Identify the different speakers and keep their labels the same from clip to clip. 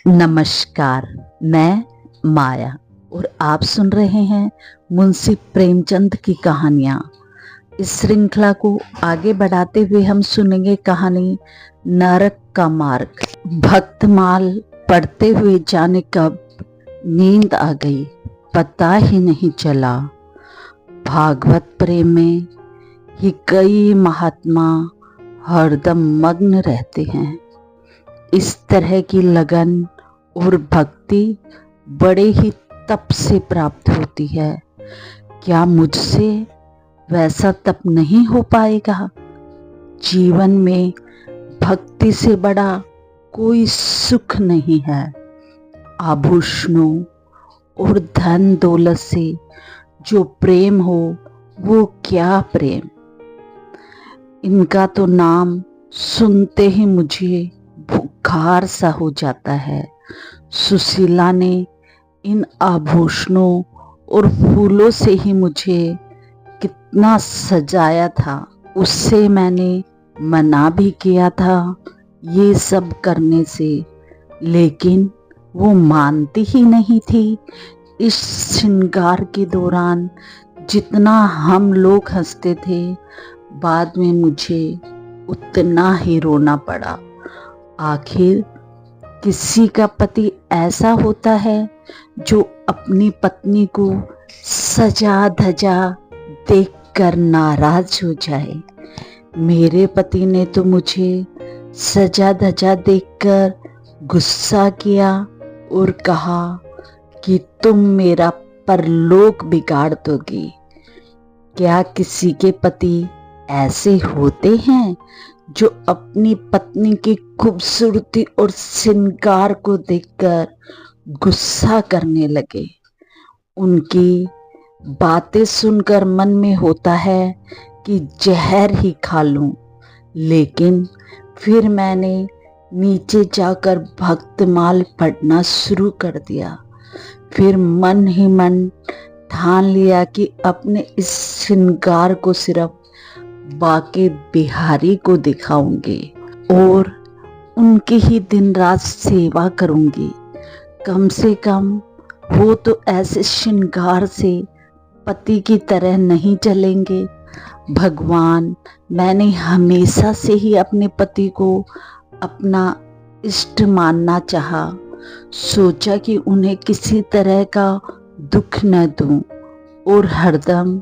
Speaker 1: नमस्कार। मैं माया और आप सुन रहे हैं मुंशी प्रेमचंद की कहानियाँ। इस श्रृंखला को आगे बढ़ाते हुए हम सुनेंगे कहानी नरक का मार्ग। भक्तमाल पढ़ते हुए जाने कब नींद आ गई पता ही नहीं चला। भागवत प्रेम में ही कई महात्मा हरदम मग्न रहते हैं। इस तरह की लगन और भक्ति बड़े ही तप से प्राप्त होती है। क्या मुझसे वैसा तप नहीं हो पाएगा? जीवन में भक्ति से बड़ा कोई सुख नहीं है। आभूषणों और धन दौलत से जो प्रेम हो वो क्या प्रेम। इनका तो नाम सुनते ही मुझे बुखार सा हो जाता है। सुशीला ने इन आभूषणों और फूलों से ही मुझे कितना सजाया था। उससे मैंने मना भी किया था ये सब करने से, लेकिन वो मानती ही नहीं थी। इस श्रृंगार के दौरान जितना हम लोग हंसते थे, बाद में मुझे उतना ही रोना पड़ा। आखिर किसी का पति ऐसा होता है जो अपनी पत्नी को सजा धजा देखकर नाराज हो जाए। मेरे पति ने तो मुझे सजा धजा देखकर गुस्सा किया और कहा कि तुम मेरा परलोक बिगाड़ दोगी। क्या किसी के पति ऐसे होते हैं जो अपनी पत्नी की खूबसूरती और श्रृंगार को देखकर गुस्सा करने लगे? उनकी बातें सुनकर मन में होता है कि जहर ही खा लूं, लेकिन फिर मैंने नीचे जाकर भक्तमाल पढ़ना शुरू कर दिया। फिर मन ही मन ठान लिया कि अपने इस श्रृंगार को सिर्फ बाके बिहारी को दिखाऊंगी और उनकी ही दिन रात सेवा करूंगी। कम से कम वो तो ऐसे श्रृंगार से पति की तरह नहीं चलेंगे। भगवान, मैंने हमेशा से ही अपने पति को अपना इष्ट मानना चाहा। सोचा कि उन्हें किसी तरह का दुख न दूं और हरदम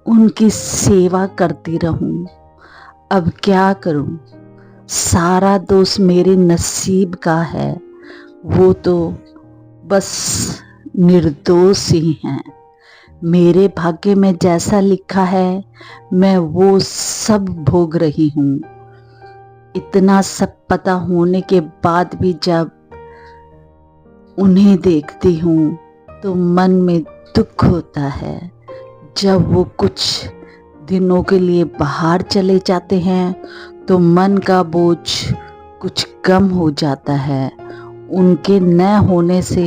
Speaker 1: उनकी सेवा करती रहूं। अब क्या करूं? सारा दोष मेरे नसीब का है। वो तो बस निर्दोष ही हैं। मेरे भाग्य में जैसा लिखा है मैं वो सब भोग रही हूं। इतना सब पता होने के बाद भी जब उन्हें देखती हूं तो मन में दुख होता है। जब वो कुछ दिनों के लिए बाहर चले जाते हैं तो मन का बोझ कुछ कम हो जाता है। उनके न होने से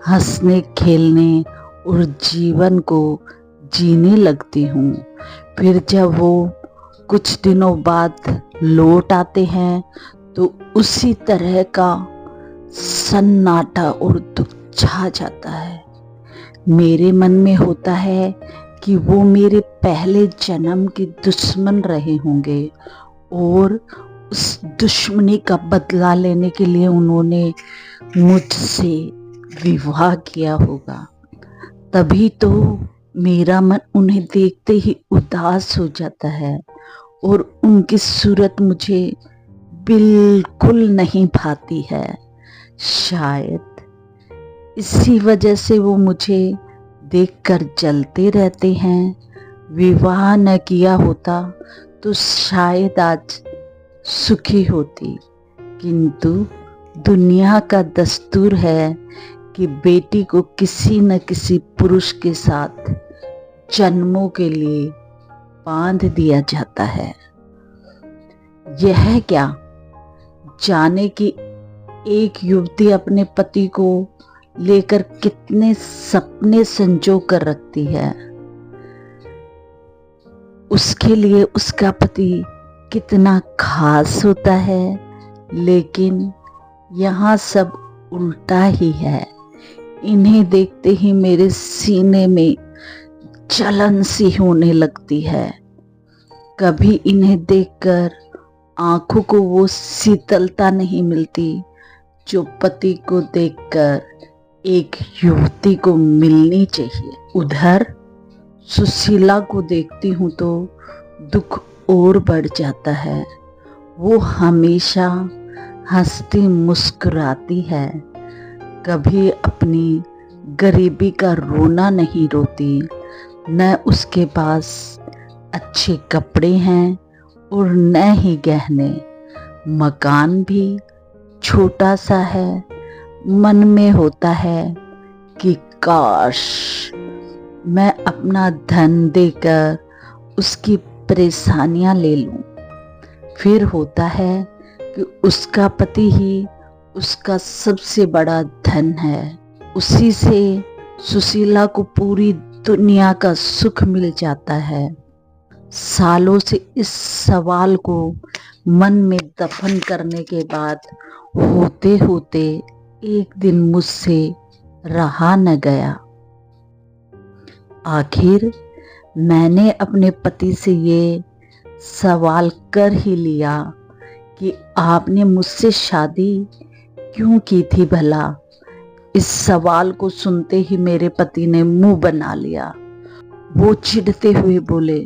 Speaker 1: हंसने खेलने और जीवन को जीने लगती हूँ। फिर जब वो कुछ दिनों बाद लौट आते हैं तो उसी तरह का सन्नाटा और दुख छा जाता है। मेरे मन में होता है कि वो मेरे पहले जन्म के दुश्मन रहे होंगे और उस दुश्मनी का बदला लेने के लिए उन्होंने मुझसे विवाह किया होगा। तभी तो मेरा मन उन्हें देखते ही उदास हो जाता है और उनकी सूरत मुझे बिल्कुल नहीं भाती है। शायद इसी वजह से वो मुझे देखकर जलते रहते हैं। विवाह न किया होता तो शायद आज सुखी होती, किंतु दुनिया का दस्तूर है कि बेटी को किसी न किसी पुरुष के साथ जन्मों के लिए बांध दिया जाता है। यह क्या जाने कि एक युवती अपने पति को लेकर कितने सपने संजो कर रखती है। उसके लिए उसका पति कितना खास होता है, लेकिन यहाँ सब उल्टा ही है। इन्हें देखते ही मेरे सीने में जलन सी होने लगती है। कभी इन्हें देखकर आंखों को वो शीतलता नहीं मिलती जो पति को देखकर एक युवती को मिलनी चाहिए। उधर सुशीला को देखती हूँ तो दुख और बढ़ जाता है। वो हमेशा हंसती मुस्कुराती है, कभी अपनी गरीबी का रोना नहीं रोती। न उसके पास अच्छे कपड़े हैं और न ही गहने। मकान भी छोटा सा है। मन में होता है कि काश मैं अपना धन देकर उसकी परेशानियां ले लूं। फिर होता है कि उसका पति ही उसका सबसे बड़ा धन है। उसी से सुशीला को पूरी दुनिया का सुख मिल जाता है। सालों से इस सवाल को मन में दफन करने के बाद होते होते एक दिन मुझसे रहा न गया। आखिर मैंने अपने पति से ये सवाल कर ही लिया कि आपने मुझसे शादी क्यों की थी भला। इस सवाल को सुनते ही मेरे पति ने मुंह बना लिया। वो चिढ़ते हुए बोले,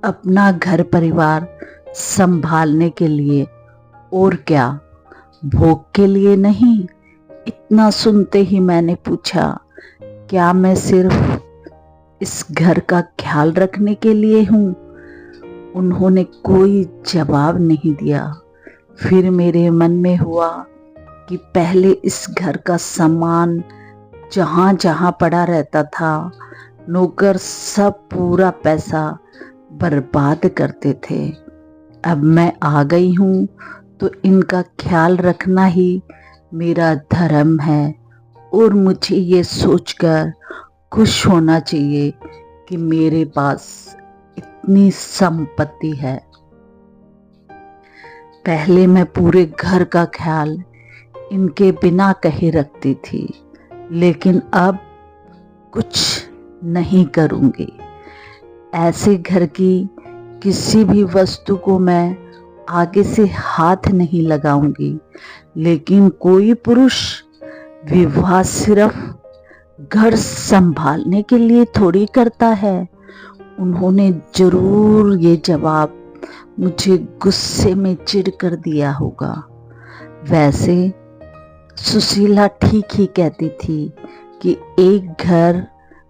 Speaker 1: अपना घर परिवार संभालने के लिए, और क्या, भोग के लिए नहीं। इतना सुनते ही मैंने पूछा, क्या मैं सिर्फ इस घर का ख्याल रखने के लिए हूँ? उन्होंने कोई जवाब नहीं दिया। फिर मेरे मन में हुआ कि पहले इस घर का सामान जहाँ जहाँ पड़ा रहता था, नौकर सब पूरा पैसा बर्बाद करते थे। अब मैं आ गई हूँ तो इनका ख्याल रखना ही मेरा धर्म है, और मुझे ये सोचकर खुश होना चाहिए कि मेरे पास इतनी संपत्ति है। पहले मैं पूरे घर का ख्याल इनके बिना कहे रखती थी, लेकिन अब कुछ नहीं करूँगी। ऐसे घर की किसी भी वस्तु को मैं आगे से हाथ नहीं लगाऊंगी। लेकिन कोई पुरुष विवाह सिर्फ घर संभालने के लिए थोड़ी करता है। उन्होंने जरूर ये जवाब मुझे गुस्से में चिढ़ कर दिया होगा। वैसे सुशीला ठीक ही कहती थी कि एक घर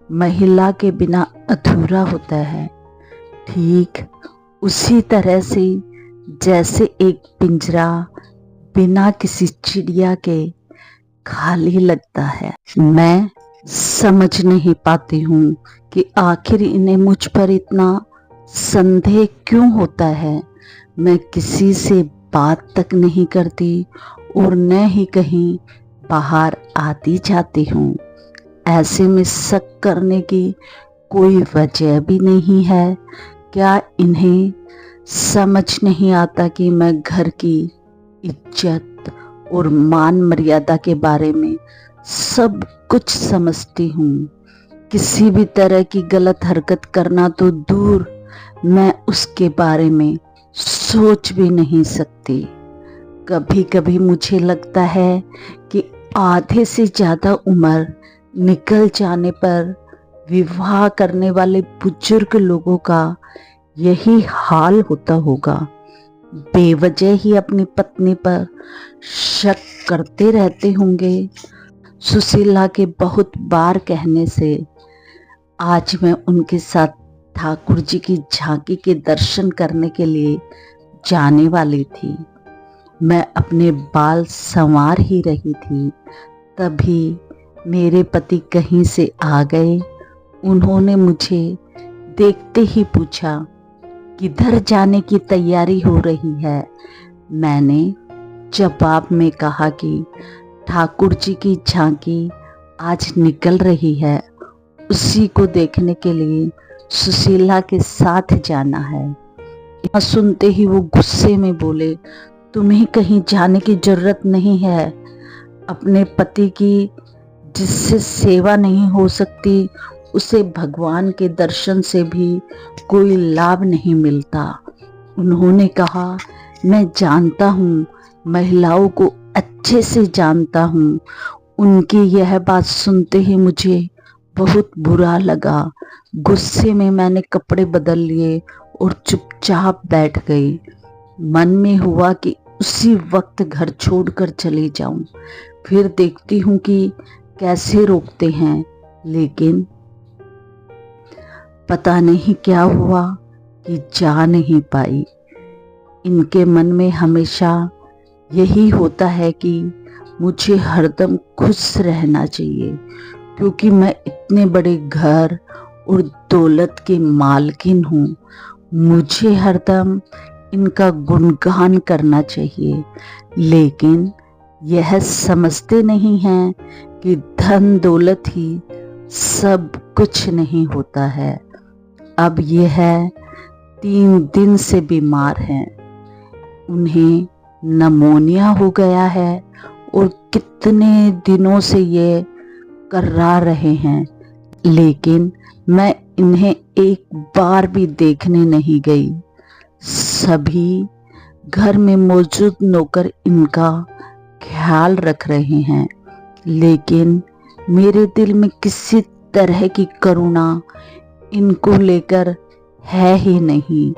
Speaker 1: महिला के बिना अधूरा होता है। ठीक उसी तरह से जैसे एक पिंजरा बिना किसी चिड़िया के खाली लगता है। मैं समझ नहीं पाती हूँ कि आखिर इन्हें मुझ पर इतना संदेह क्यों होता है। मैं किसी से बात तक नहीं करती और न ही कहीं बाहर आती जाती हूँ। ऐसे में शक करने की कोई वजह भी नहीं है। क्या इन्हें समझ नहीं आता कि मैं घर की इज्जत और मान मर्यादा के बारे में सब कुछ समझती हूँ। किसी भी तरह की गलत हरकत करना तो दूर, मैं उसके बारे में सोच भी नहीं सकती। कभी कभी मुझे लगता है कि आधे से ज़्यादा उम्र निकल जाने पर विवाह करने वाले बुजुर्ग लोगों का यही हाल होता होगा। बेवजह ही अपनी पत्नी पर शक करते रहते होंगे। सुशीला के बहुत बार कहने से आज मैं उनके साथ ठाकुर जी की झांकी के दर्शन करने के लिए जाने वाली थी। मैं अपने बाल संवार ही रही थी, तभी मेरे पति कहीं से आ गए। उन्होंने मुझे देखते ही पूछा, किधर जाने की तैयारी हो रही है? मैंने जवाब में कहा कि ठाकुर जी की झांकी आज निकल रही है, उसी को देखने के लिए सुशीला के साथ जाना है। सुनते ही वो गुस्से में बोले, तुम्हें कहीं जाने की जरूरत नहीं है। अपने पति की जिससे सेवा नहीं हो सकती, उसे भगवान के दर्शन से भी कोई लाभ नहीं मिलता। उन्होंने कहा, मैं जानता हूँ, महिलाओं को अच्छे से जानता हूँ। उनकी यह बात सुनते ही मुझे बहुत बुरा लगा। गुस्से में मैंने कपड़े बदल लिए और चुपचाप बैठ गई। मन में हुआ कि उसी वक्त घर छोड़कर चली जाऊं। फिर देखती हूँ कि कैसे रोकते हैं, लेकिन पता नहीं क्या हुआ कि जा नहीं पाई। इनके मन में हमेशा यही होता है कि मुझे हरदम खुश रहना चाहिए, क्योंकि मैं इतने बड़े घर और दौलत की मालकिन हूँ। मुझे हरदम इनका गुणगान करना चाहिए, लेकिन यह समझते नहीं हैं कि धन दौलत ही सब कुछ नहीं होता है। अब यह 3 दिन से बीमार हैं। उन्हें निमोनिया हो गया है और कितने दिनों से ये कर्रा रहे हैं, लेकिन मैं इन्हें एक बार भी देखने नहीं गई। सभी घर में मौजूद नौकर इनका ख्याल रख रहे हैं, लेकिन मेरे दिल में किसी तरह की करुणा इनको लेकर है ही नहीं।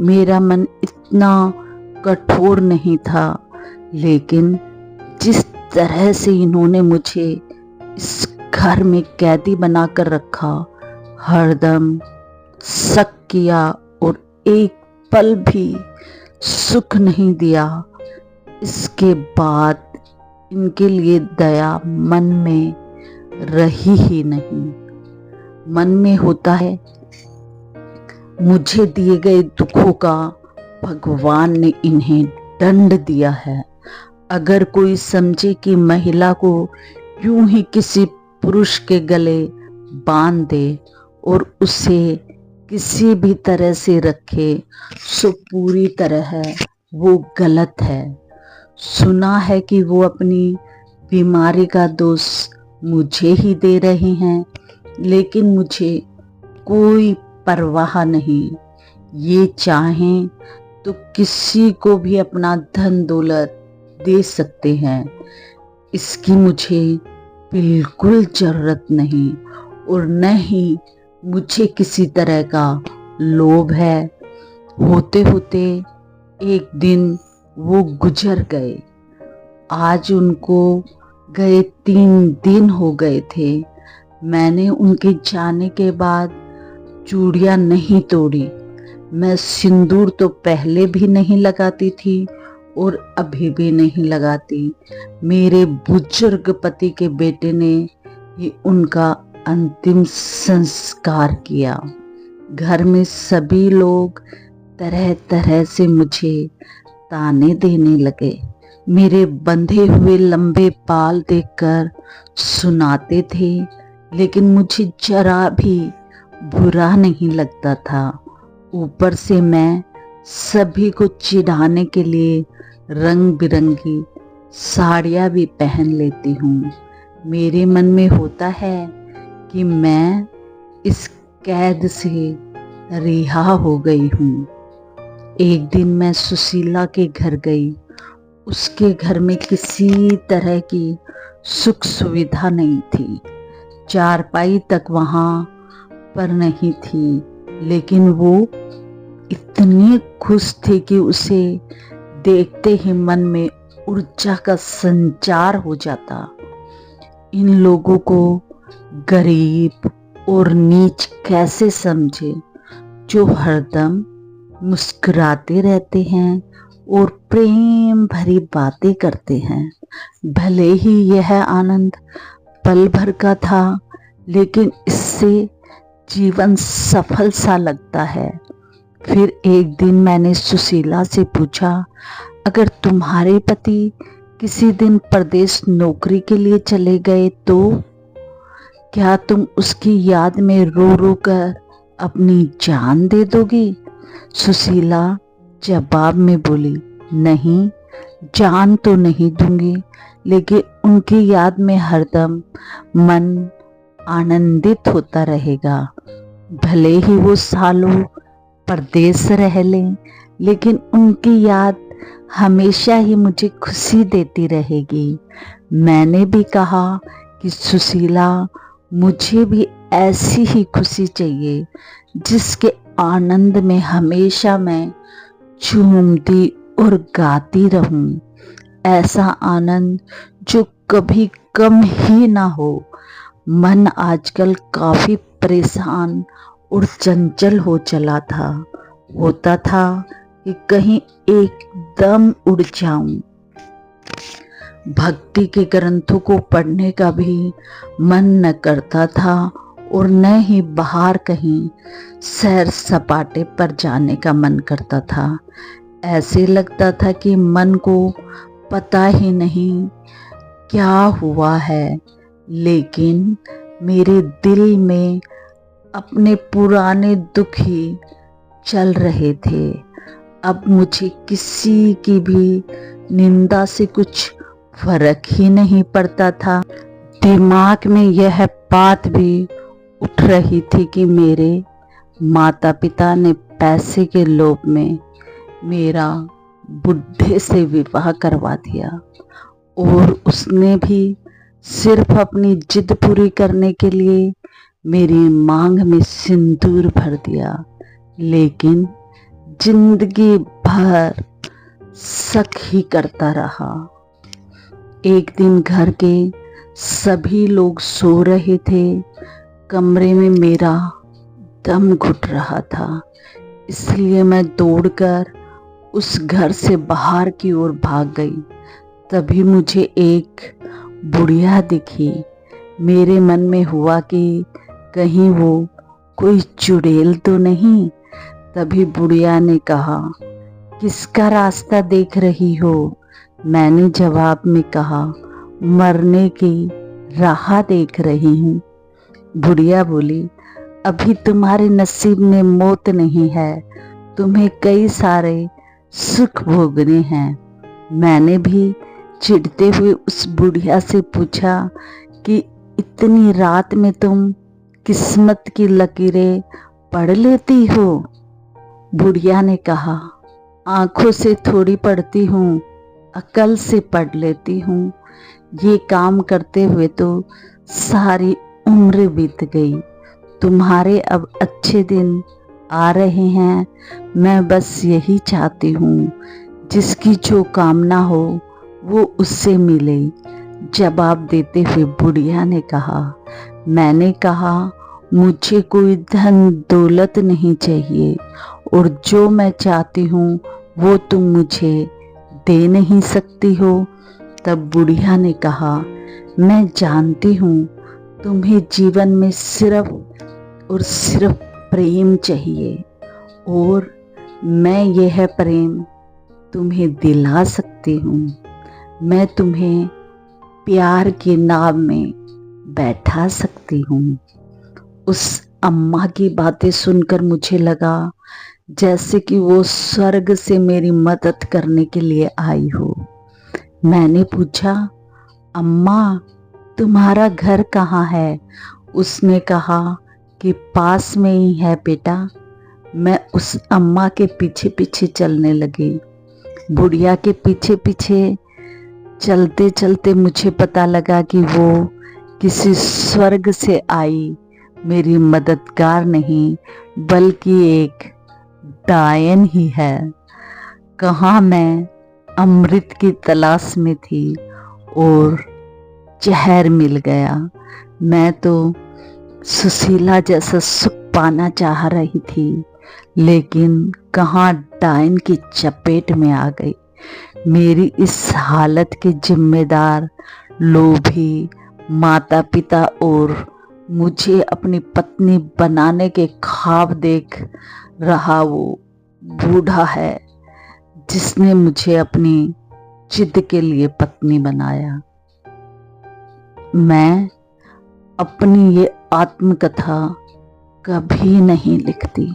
Speaker 1: मेरा मन इतना कठोर नहीं था, लेकिन जिस तरह से इन्होंने मुझे इस घर में कैदी बनाकर रखा, हरदम शक किया और एक पल भी सुख नहीं दिया, इसके बाद इनके लिए दया मन में रही ही नहीं। मन में होता है, मुझे दिए गए दुखों का भगवान ने इन्हें दंड दिया है। अगर कोई समझे कि महिला को यूं ही किसी पुरुष के गले बांध दे और उसे किसी भी तरह से रखे, सो पूरी तरह वो गलत है। सुना है कि वो अपनी बीमारी का दोष मुझे ही दे रहे हैं, लेकिन मुझे कोई परवाह नहीं। ये चाहें तो किसी को भी अपना धन दौलत दे सकते हैं, इसकी मुझे बिल्कुल जरूरत नहीं और न ही मुझे किसी तरह का लोभ है। होते होते एक दिन वो गुजर गए। आज उनको गए 3 दिन हो गए थे। मैंने उनके जाने के बाद चूड़ियां नहीं तोड़ी। मैं सिंदूर तो पहले भी नहीं लगाती थी और अभी भी नहीं लगाती। मेरे बुजुर्ग पति के बेटे ने ही उनका अंतिम संस्कार किया। घर में सभी लोग तरह तरह से मुझे ताने देने लगे। मेरे बंधे हुए लंबे बाल देखकर सुनाते थे, लेकिन मुझे जरा भी बुरा नहीं लगता था। ऊपर से मैं सभी को चिढ़ाने के लिए रंग बिरंगी साड़ियाँ भी पहन लेती हूँ। मेरे मन में होता है कि मैं इस कैद से रिहा हो गई हूँ। एक दिन मैं सुशीला के घर गई। उसके घर में किसी तरह की सुख सुविधा नहीं थी। चारपाई तक वहाँ पर नहीं थी, लेकिन वो इतनी खुश थी कि उसे देखते ही मन में ऊर्जा का संचार हो जाता। इन लोगों को गरीब और नीच कैसे समझे, जो हरदम मुस्कुराते रहते हैं और प्रेम भरी बातें करते हैं। भले ही यह आनंद पल भर का था, लेकिन इससे जीवन सफल सा लगता है। फिर एक दिन मैंने सुशीला से पूछा, अगर तुम्हारे पति किसी दिन परदेश नौकरी के लिए चले गए तो क्या तुम उसकी याद में रो रो कर अपनी जान दे दोगी? सुशीला जवाब में बोली, नहीं, जान तो नहीं दूंगी, लेकिन उनकी याद में हरदम मन आनंदित होता रहेगा। भले ही वो सालों परदेश रह लें, लेकिन उनकी याद हमेशा ही मुझे खुशी देती रहेगी। मैंने भी कहा कि सुशीला, मुझे भी ऐसी ही खुशी चाहिए जिसके आनंद में हमेशा मैं झूमती और गाती रहूं। ऐसा आनंद जो कभी कम ही ना हो। मन आजकल काफी परेशान और चंचल हो चला था। होता था कि कहीं एकदम उड़ जाऊं। भक्ति के ग्रंथों को पढ़ने का भी मन न करता था और न ही बाहर कहीं सैर सपाटे पर जाने का मन करता था। ऐसे लगता था कि मन को पता ही नहीं क्या हुआ है, लेकिन मेरे दिल में अपने पुराने दुख ही चल रहे थे। अब मुझे किसी की भी निंदा से कुछ फर्क ही नहीं पड़ता था। दिमाग में यह बात भी उठ रही थी कि मेरे माता पिता ने पैसे के लोभ में मेरा बुढ़े से विवाह करवा दिया और उसने भी सिर्फ अपनी जिद पूरी करने के लिए मेरी मांग में सिंदूर भर दिया, लेकिन जिंदगी भर शक ही करता रहा। एक दिन घर के सभी लोग सो रहे थे। कमरे में मेरा दम घुट रहा था, इसलिए मैं दौड़कर उस घर से बाहर की ओर भाग गई। तभी मुझे एक बुढ़िया दिखी। मेरे मन में हुआ कि कहीं वो कोई चुड़ैल तो नहीं। तभी बुढ़िया ने कहा, किसका रास्ता देख रही हो? मैंने जवाब में कहा, मरने की राह देख रही हूँ। बुढ़िया बोली, अभी तुम्हारे नसीब में मौत नहीं है, तुम्हें कई सारे सुख भोगने हैं। मैंने भी चिढ़ते हुए उस बुढ़िया से पूछा कि इतनी रात में तुम किस्मत की लकीरें पढ़ लेती हो? बुढ़िया ने कहा, आंखों से थोड़ी पढ़ती हूँ, अकल से पढ़ लेती हूँ। ये काम करते हुए तो सारी उम्र बीत गई। तुम्हारे अब अच्छे दिन आ रहे हैं। मैं बस यही चाहती हूँ, जिसकी जो कामना हो वो उससे मिले। जवाब देते हुए बुढ़िया ने कहा, मैंने कहा, मुझे कोई धन दौलत नहीं चाहिए और जो मैं चाहती हूँ वो तुम मुझे दे नहीं सकती हो। तब बुढ़िया ने कहा, मैं जानती हूँ तुम्हें जीवन में सिर्फ और सिर्फ प्रेम चाहिए और मैं यह प्रेम तुम्हें दिला सकती हूँ। मैं तुम्हें प्यार के नाव में बैठा सकती हूँ। उस अम्मा की बातें सुनकर मुझे लगा जैसे कि वो स्वर्ग से मेरी मदद करने के लिए आई हो। मैंने पूछा, अम्मा, तुम्हारा घर कहाँ है? उसने कहा कि पास में ही है बेटा। मैं उस अम्मा के पीछे पीछे चलने लगी। बुढ़िया के पीछे पीछे चलते चलते मुझे पता लगा कि वो किसी स्वर्ग से आई मेरी मददगार नहीं, बल्कि एक डायन ही है। कहाँ मैं अमृत की तलाश में थी और जहर मिल गया। मैं तो सुशीला जैसा सुख पाना चाह रही थी, लेकिन कहाँ डायन की चपेट में आ गई। मेरी इस हालत के जिम्मेदार लोभी माता पिता और मुझे अपनी पत्नी बनाने के ख्वाब देख रहा वो बूढ़ा है जिसने मुझे अपनी जिद के लिए पत्नी बनाया। मैं अपनी ये आत्मकथा कभी नहीं लिखती,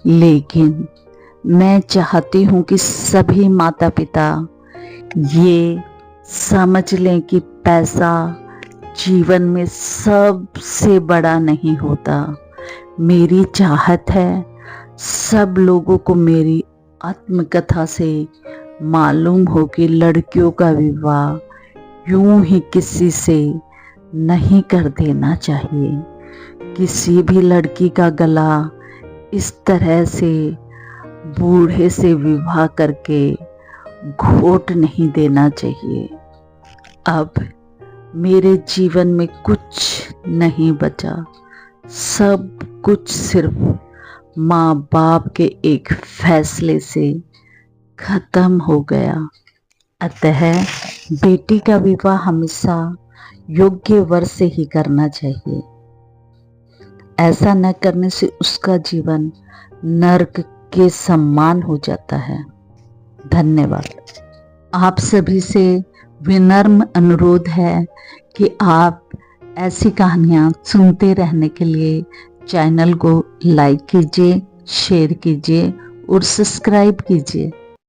Speaker 1: लेकिन मैं चाहती हूँ कि सभी माता पिता ये समझ लें कि पैसा जीवन में सबसे बड़ा नहीं होता। मेरी चाहत है सब लोगों को मेरी आत्मकथा से मालूम हो कि लड़कियों का विवाह यूं ही किसी से नहीं कर देना चाहिए। किसी भी लड़की का गला इस तरह से बूढ़े से विवाह करके घोट नहीं देना चाहिए। अब मेरे जीवन में कुछ नहीं बचा, सब कुछ सिर्फ माँ बाप के एक फैसले से खत्म हो गया। अतः बेटी का विवाह हमेशा योग्य वर से ही करना चाहिए। ऐसा न करने से उसका जीवन नरक के समान हो जाता है। धन्यवाद। आप सभी से विनम्र अनुरोध है कि आप ऐसी कहानियाँ सुनते रहने के लिए चैनल को लाइक कीजिए, शेयर कीजिए और सब्सक्राइब कीजिए।